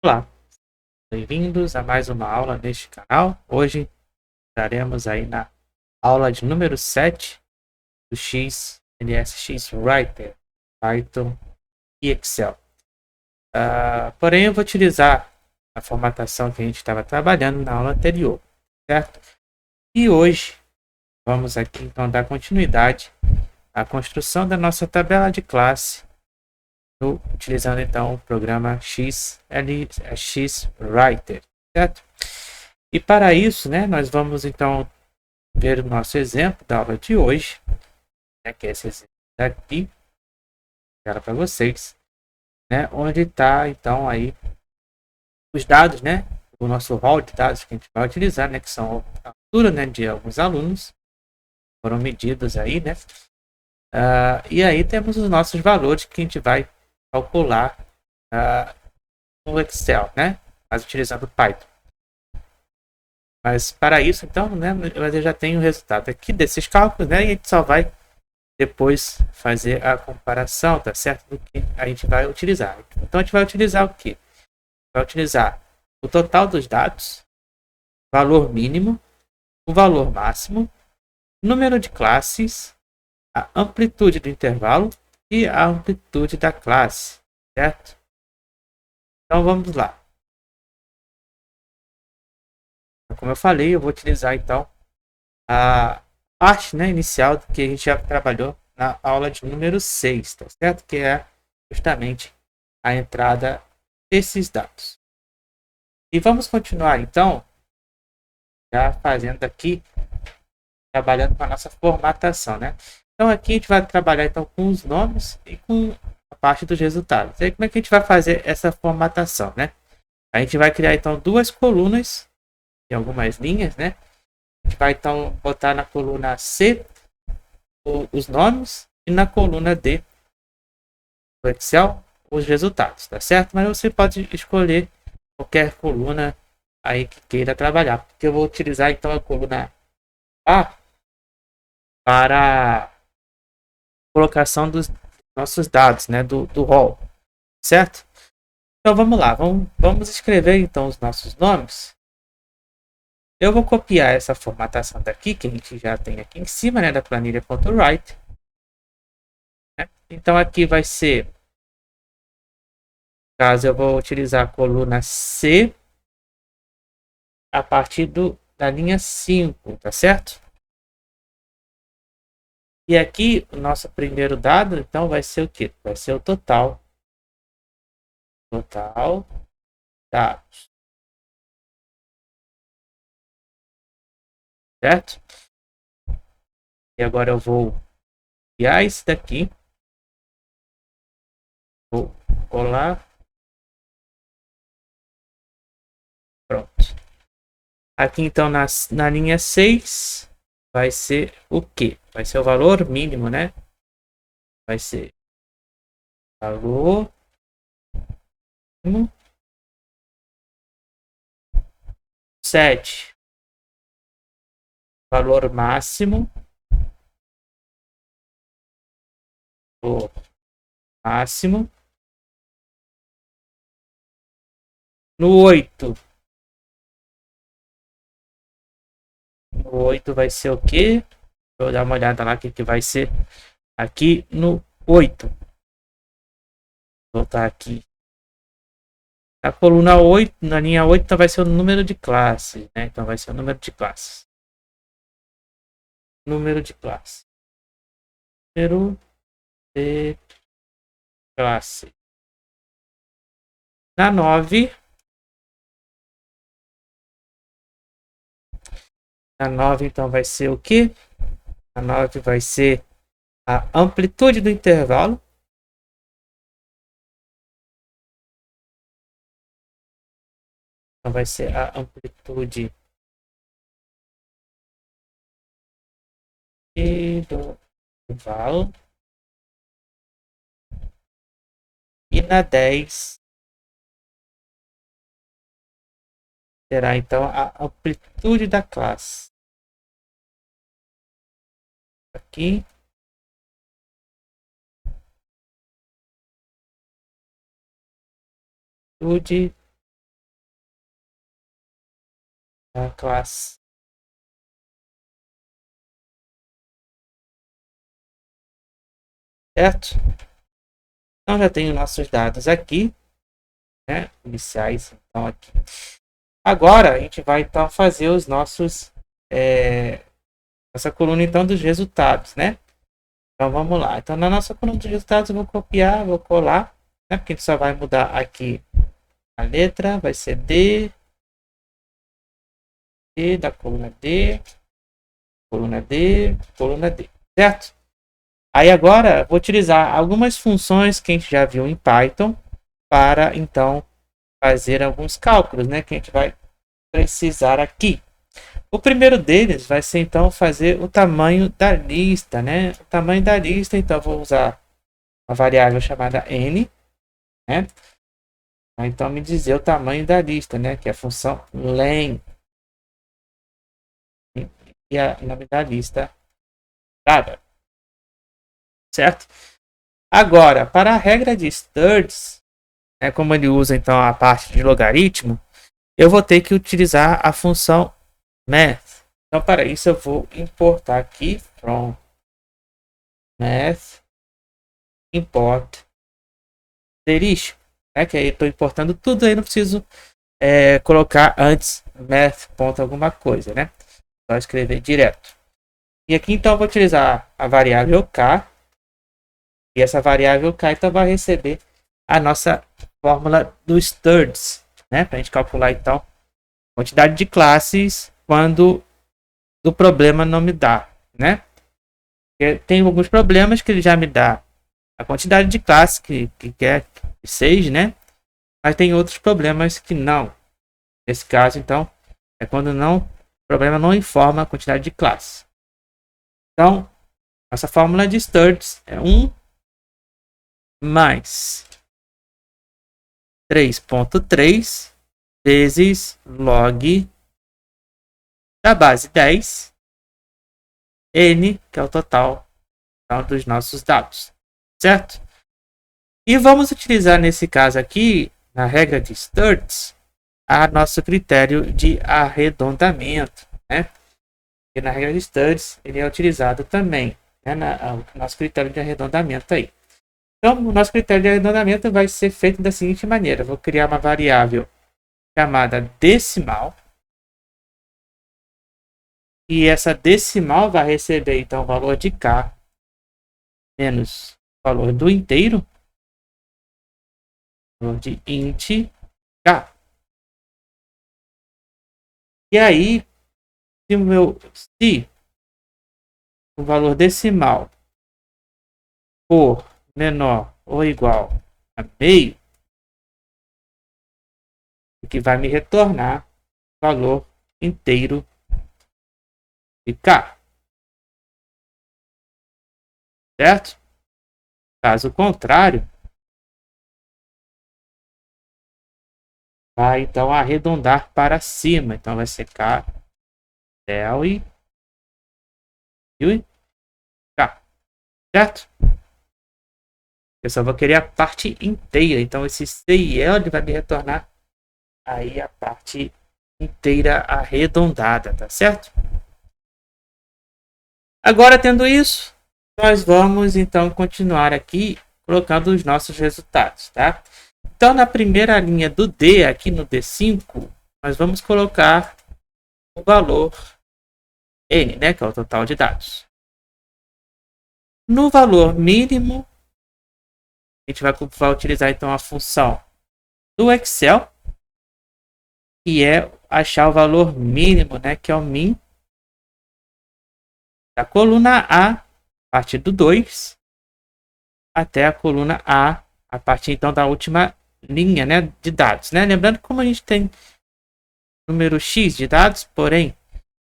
Olá, bem-vindos a mais uma aula neste canal. Hoje estaremos aí na aula de número 7 do LSX Writer, Python e Excel. Porém, eu vou utilizar a formatação que a gente estava trabalhando na aula anterior, certo? E hoje vamos aqui então dar continuidade à construção da nossa tabela de classe utilizando então o programa LSX Writer, certo? E para isso, né, nós vamos então ver o nosso exemplo da aula de hoje, né, que é esse exemplo aqui, para vocês, né, onde está então aí os dados, né, o nosso rol de dados que a gente vai utilizar, né, que são a altura, né, de alguns alunos, foram medidos aí, né, e aí temos os nossos valores que a gente vai calcular no Excel, né, mas utilizando Python. Mas para isso, então, né, eu já tenho o resultado aqui desses cálculos, né, e a gente só vai depois fazer a comparação, tá certo? Do que a gente vai utilizar. Então a gente vai utilizar o quê? Vai utilizar o total dos dados, valor mínimo, o valor máximo, número de classes, a amplitude do intervalo e a amplitude da classe, certo? Então vamos lá. Como eu falei, eu vou utilizar então a parte, né, inicial do que a gente já trabalhou na aula de número 6, tá certo? Que é justamente a entrada desses dados. E vamos continuar então, já fazendo aqui, trabalhando com a nossa formatação, né? Então aqui a gente vai trabalhar então com os nomes e com a parte dos resultados. E aí como é que a gente vai fazer essa formatação, né? A gente vai criar então duas colunas e algumas linhas, né? A gente vai então botar na coluna C os nomes e na coluna D do Excel os resultados, tá certo? Mas você pode escolher qualquer coluna aí que queira trabalhar, porque eu vou utilizar então a coluna A para colocação dos nossos dados, né, do rol, certo? Então vamos lá, vamos escrever então os nossos nomes. Eu vou copiar essa formatação daqui, que a gente já tem aqui em cima, né, da planilha.write. Né? Então aqui vai ser, caso eu vou utilizar a coluna C a partir da linha 5, tá certo? E aqui o nosso primeiro dado, então, vai ser o quê? Vai ser o total. Total dados. Certo? E agora eu vou copiar esse daqui. Vou colar. Pronto. Aqui então na linha 6 vai ser o quê? Vai ser o valor mínimo, né? Vai ser valor mínimo 7. Valor máximo. O máximo. No 8. No 8 vai ser o quê? Vou dar uma olhada lá o que vai ser aqui no 8. Vou voltar aqui. Na coluna 8, na linha 8, então vai ser o número de classes, né? Então vai ser o número de classes. Número de classe. Número de classe. Na 9, na 9 então vai ser o quê? Na 9 vai ser a amplitude do intervalo. Então vai ser a amplitude do intervalo. E na 10 será então a amplitude da classe. Aqui. Amplitude a classe. Certo? Então já tenho nossos dados aqui, né? Iniciais, então aqui. Agora a gente vai então fazer os nossos essa coluna então dos resultados, né? Então vamos lá. Então na nossa coluna dos resultados eu vou copiar, vou colar, né? Porque a gente só vai mudar aqui a letra, vai ser D da coluna D, coluna D, coluna D, certo? Aí agora vou utilizar algumas funções que a gente já viu em Python para então fazer alguns cálculos, né? Que a gente vai precisar aqui. O primeiro deles vai ser então fazer o tamanho da lista, né? O tamanho da lista, então vou usar uma variável chamada n, né? Vai então me dizer o tamanho da lista, né? Que é a função len e o nome da lista dada, certo? Agora, para a regra de Sturds, né, como ele usa então a parte de logaritmo, eu vou ter que utilizar a função math. Então, para isso, eu vou importar aqui from math import asterisco, né, que aí estou importando tudo, aí não preciso colocar antes math ponto alguma coisa, né? Só escrever direto. E aqui então eu vou utilizar a variável k, e essa variável k então vai receber a nossa fórmula do Sturds, né? Para a gente calcular então a quantidade de classes quando o problema não me dá, né? Porque tem alguns problemas que ele já me dá a quantidade de classes que quer 6, né? Mas tem outros problemas que não. Nesse caso, então, é quando não, o problema não informa a quantidade de classes. Então, nossa fórmula de Sturds é 1 mais 3,3 vezes log da base 10 n, que é o total dos nossos dados, certo? E vamos utilizar nesse caso aqui, na regra de Sturds, a nosso critério de arredondamento, né? E na regra de Sturds ele é utilizado também, né? O nosso critério de arredondamento aí. Então, o nosso critério de arredondamento vai ser feito da seguinte maneira: vou criar uma variável chamada decimal, e essa decimal vai receber então o valor de k menos o valor do inteiro, valor de int k. E aí, se o valor decimal for menor ou igual a meio, o que vai me retornar o valor inteiro de k, certo? Caso contrário, vai então arredondar para cima. Então vai ser k del e k, certo? Eu só vou querer a parte inteira. Então esse C e L vai me retornar aí a parte inteira arredondada, tá certo? Agora, tendo isso, nós vamos então continuar aqui colocando os nossos resultados, tá? Então, na primeira linha do D, aqui no D5, nós vamos colocar o valor N, né, que é o total de dados. No valor mínimo, a gente vai utilizar então a função do Excel, que é achar o valor mínimo, né, que é o min da coluna A, a partir do 2, até a coluna a partir então da última linha, né, de dados, né? Lembrando que como a gente tem número X de dados, porém,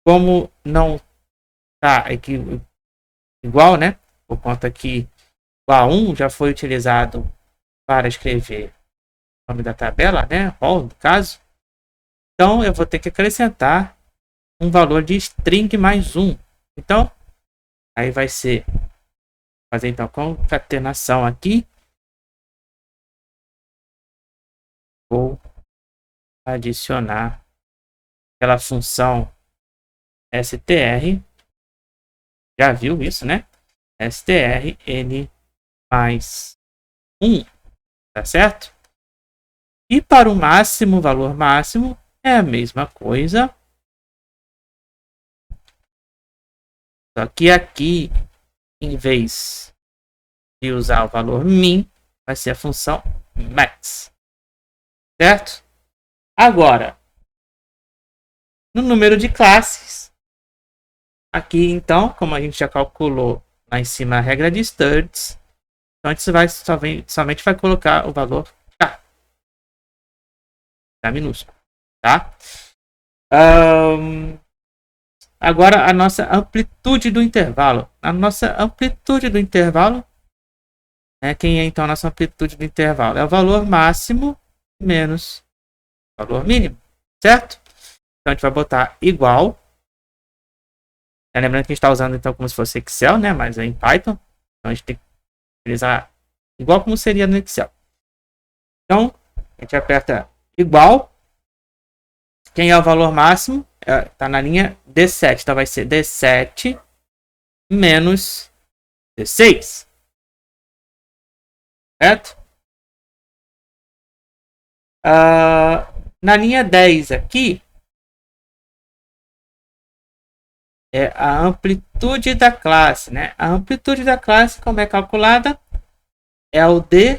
como não está aqui igual, né, por conta que o A1 já foi utilizado para escrever o nome da tabela, né, rol no caso, então eu vou ter que acrescentar um valor de string mais 1. Então, aí vai ser fazer então concatenação aqui. Vou adicionar aquela função str, já viu isso, né? str n mais 1, tá certo? E para o máximo, valor máximo, é a mesma coisa. Só que aqui, em vez de usar o valor min, vai ser a função max, certo? Agora, no número de classes, aqui então, como a gente já calculou lá em cima a regra de Sturds, então a gente vai, somente vai colocar o valor K minúsculo, tá? Agora a nossa amplitude do intervalo. A nossa amplitude do intervalo, quem é então a nossa amplitude do intervalo? É o valor máximo menos o valor mínimo, certo? Então a gente vai botar igual. Lembrando que a gente está usando então como se fosse Excel, né? Mas é em Python. Então a gente tem que utilizar igual como seria no Excel. Então a gente aperta igual. Quem é o valor máximo? Está na linha D7. Então vai ser D7 menos D6. Certo? Na linha 10 aqui é a amplitude da classe, né? A amplitude da classe, como é calculada? É o D,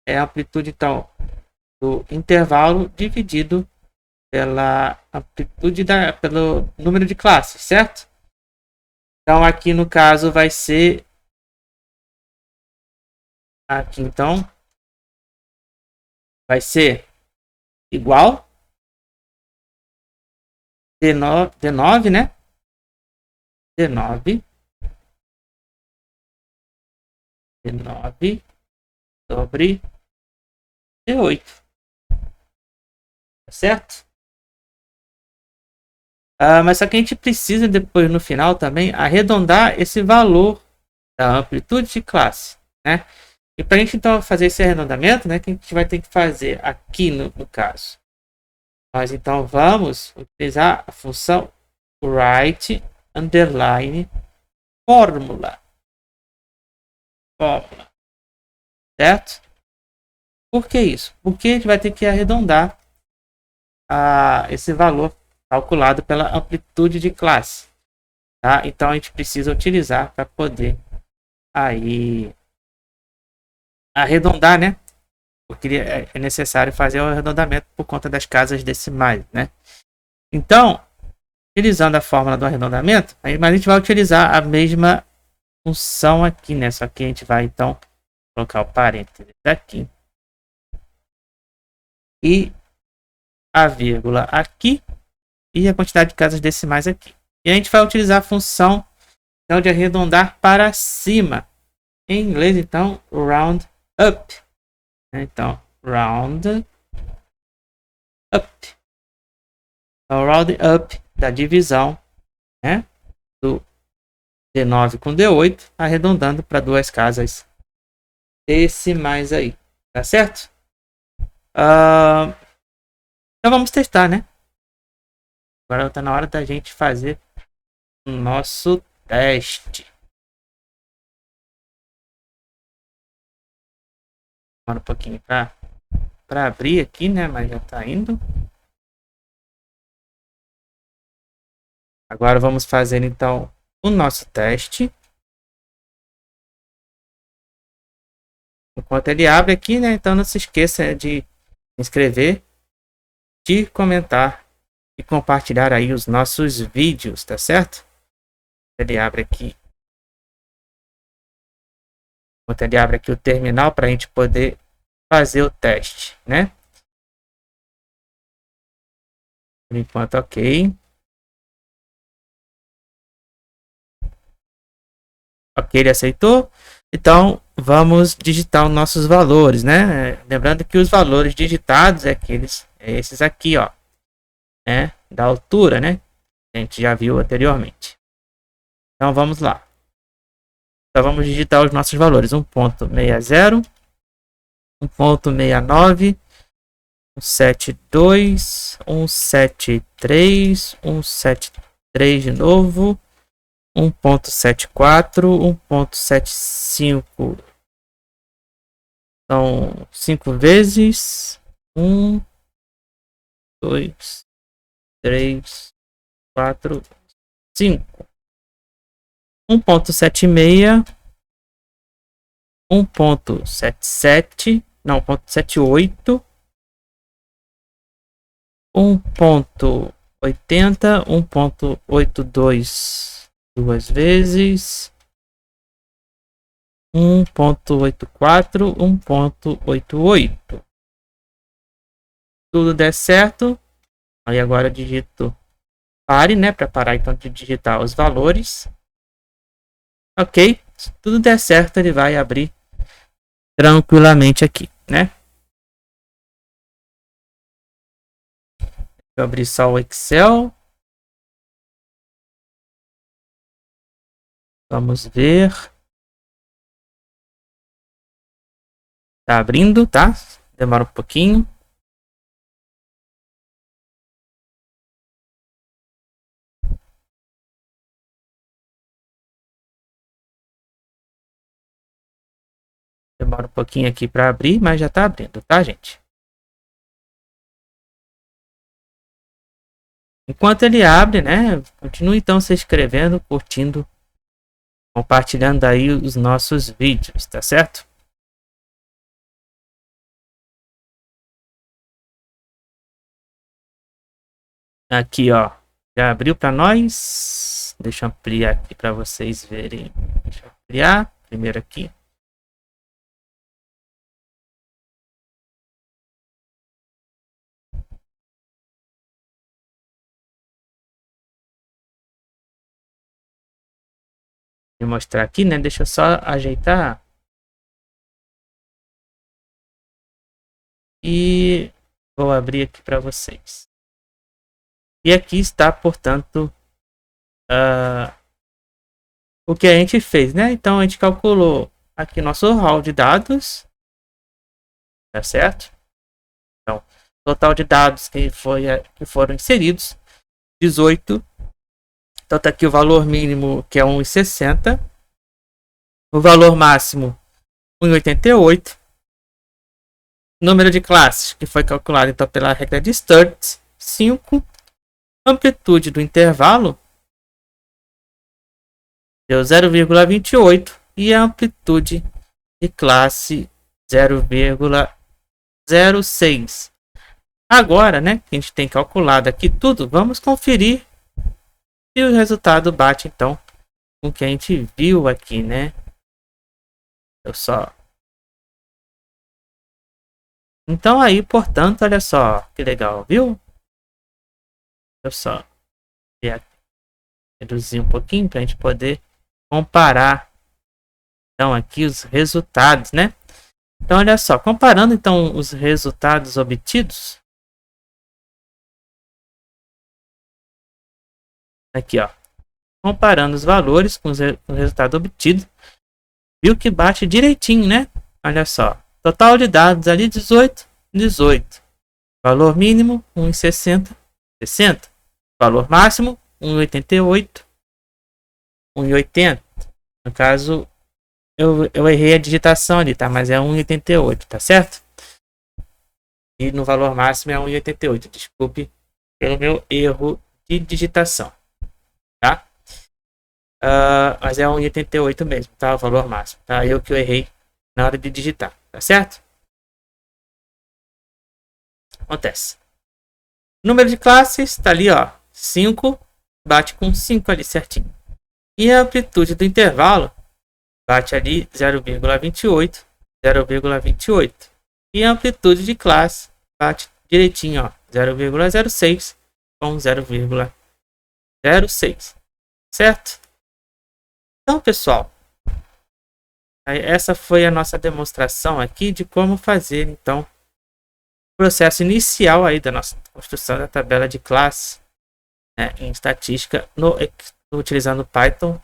é a amplitude então do intervalo dividido pela amplitude pelo número de classes, certo? Então aqui no caso vai ser aqui então vai ser igual D9, né? D9 sobre D8, certo? Mas só que a gente precisa depois no final também arredondar esse valor da amplitude de classe, né? E para a gente então fazer esse arredondamento, né, que a gente vai ter que fazer aqui no caso, nós então vamos utilizar a função write underline fórmula, certo? Por que isso? Porque a gente vai ter que arredondar esse valor calculado pela amplitude de classe, tá? Então a gente precisa utilizar para poder aí arredondar, né? Porque é necessário fazer o arredondamento por conta das casas decimais, né? Então, utilizando a fórmula do arredondamento, mas a gente vai utilizar a mesma função aqui, né? Só que a gente vai então colocar o parênteses aqui e a vírgula aqui e a quantidade de casas decimais aqui. E a gente vai utilizar a função então de arredondar para cima. Em inglês, então, round up. Então, round up. Então, round up da divisão, né, do D9 com D8, arredondando para duas casas decimais aí. Tá certo? Então vamos testar, né? Agora está na hora da gente fazer o nosso teste. Demora um pouquinho para abrir aqui, né? Mas já está indo. Agora vamos fazer então o nosso teste. Enquanto ele abre aqui, né? Então não se esqueça de se inscrever, de comentar e compartilhar aí os nossos vídeos, tá certo? Ele abre aqui. Enquanto ele abre aqui o terminal para a gente poder fazer o teste, né? Por enquanto, ok. Ok, ele aceitou. Então, vamos digitar os nossos valores, né? Lembrando que os valores digitados esses aqui, ó, né? Da altura, né? A gente já viu anteriormente. Então, vamos lá. Então, vamos digitar os nossos valores. 1.60, 1.69, 172, 173, 173 de novo, 1.74, 1.75. São 5 vezes 1, 2, 3, 4, 5. 1.76, 1.77, não, 1.78, 1.80, 1.82 duas vezes, 1.84, 1.88. Tudo der certo. Aí agora eu digito pare, né? Para parar então de digitar os valores. Ok. Se tudo der certo, ele vai abrir tranquilamente aqui, né? Vou abrir só o Excel. Vamos ver. Tá abrindo, tá? Demora um pouquinho. Demora um pouquinho aqui para abrir, mas já tá abrindo, tá, gente? Enquanto ele abre, né? Continue então se inscrevendo, curtindo, compartilhando aí os nossos vídeos, tá certo? Aqui, ó, já abriu para nós. Deixa eu ampliar aqui para vocês verem. Deixa eu ampliar primeiro aqui. Vou mostrar aqui, né? Deixa eu só ajeitar. E vou abrir aqui para vocês. E aqui está, portanto, o que a gente fez, né? Então a gente calculou aqui nosso hall de dados, tá certo? Então, total de dados que foram inseridos, 18. Então tá aqui o valor mínimo, que é 1,60. O valor máximo, 1,88. Número de classes, que foi calculado então pela regra de Sturts, 5. Amplitude do intervalo deu 0,28 e a amplitude de classe 0,06. Agora, né, que a gente tem calculado aqui tudo, vamos conferir se o resultado bate então com o que a gente viu aqui, né? Eu só. Então aí, portanto, olha só que legal, viu? Eu só reduzir um pouquinho para a gente poder comparar então aqui os resultados, né? Então olha só, comparando então os resultados obtidos aqui, ó, comparando os valores com o resultado obtido, viu que bate direitinho, né? Olha só, total de dados ali 18, 18, valor mínimo 1,60, 60, valor máximo 1,88, 1,80. No caso, eu errei a digitação ali, tá? Mas é 1,88, tá certo? E no valor máximo é 1,88. Desculpe pelo meu erro de digitação, tá? Mas é 1,88 mesmo, tá? O valor máximo, tá? Eu que eu errei na hora de digitar, tá certo? Acontece. Número de classes tá ali, ó. 5 bate com 5 ali certinho. E a amplitude do intervalo bate ali 0,28, 0,28. E a amplitude de classe bate direitinho, ó, 0,06 com 0,06, certo? Então, pessoal, essa foi a nossa demonstração aqui de como fazer, então, o processo inicial aí da nossa construção da tabela de classe, né, em estatística, utilizando Python,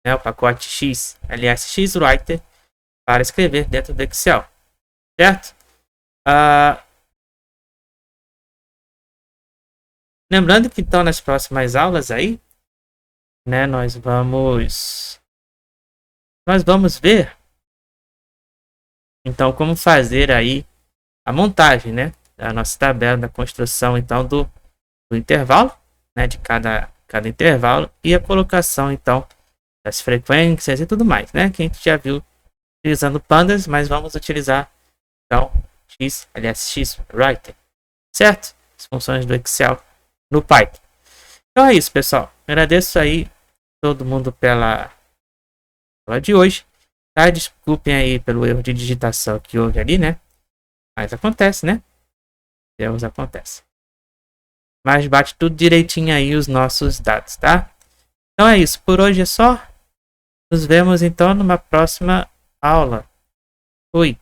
né, o pacote X, aliás, XWriter, para escrever dentro do Excel, certo? Lembrando que então nas próximas aulas aí, né, nós vamos ver então como fazer aí a montagem, né, da nossa tabela da construção então do intervalo, né, de cada intervalo e a colocação então das frequências e tudo mais, né, que a gente já viu utilizando pandas, mas vamos utilizar então x, aliás, x writer, certo? As funções do Excel no Python. Então é isso, pessoal. Agradeço aí todo mundo pela aula de hoje. Tá? Desculpem aí pelo erro de digitação que houve ali, né? Mas acontece, né? Deus acontece. Mas bate tudo direitinho aí os nossos dados, tá? Então é isso. Por hoje é só. Nos vemos então numa próxima aula. Fui.